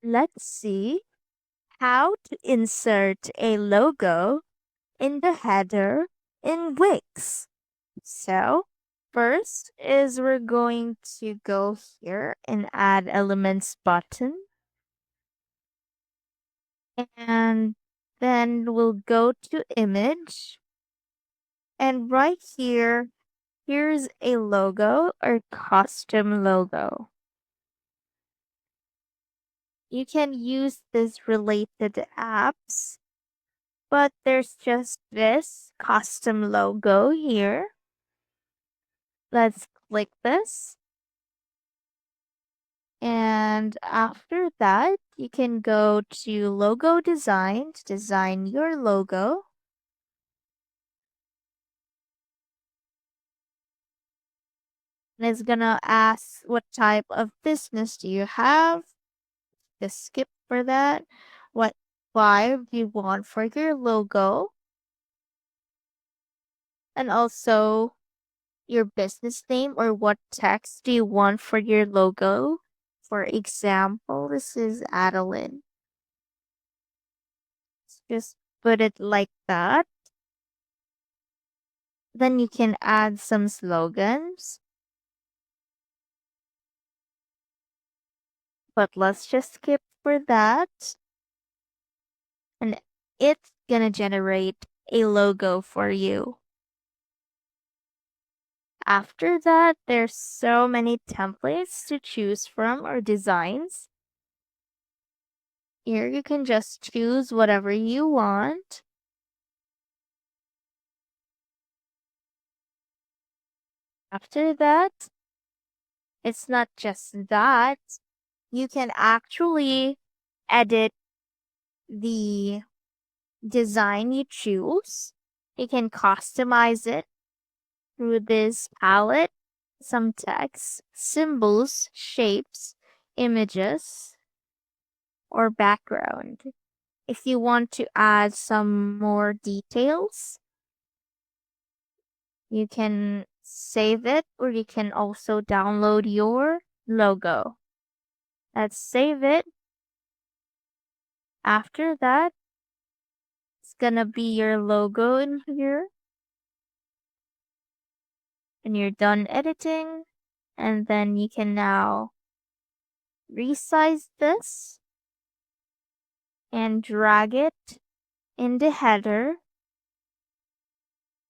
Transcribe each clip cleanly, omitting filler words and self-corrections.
Let's see how to insert a logo in the header in Wix. So, first is we're going to go here and add elements button. And then we'll go to image. And right here, here's a logo or custom logo. You can use this related apps, but there's just this custom logo here. Let's click this. And after that, you can go to logo design to design your logo. And it's gonna ask what type of business do you have. Just skip for that. What vibe do you want for your logo? And also your business name or what text do you want for your logo? For example, this is Adeline. Just put it like that. Then you can add some slogans. But let's just skip for that. And it's gonna generate a logo for you. After that, there's so many templates to choose from or designs. Here you can just choose whatever you want. After that, it's not just that. You can actually edit the design you choose. You can customize it through this palette, some text, symbols, shapes, images, or background. If you want to add some more details, you can save it or you can also download your logo. Let's save it. After that, it's gonna be your logo in here. And you're done editing. And then you can now resize this and drag it in the header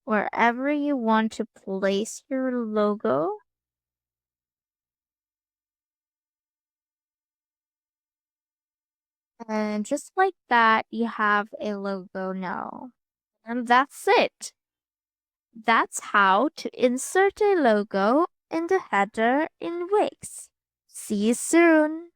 wherever you want to place your logo. And just like that, you have a logo now. And that's it. That's how to insert a logo in the header in Wix. See you soon!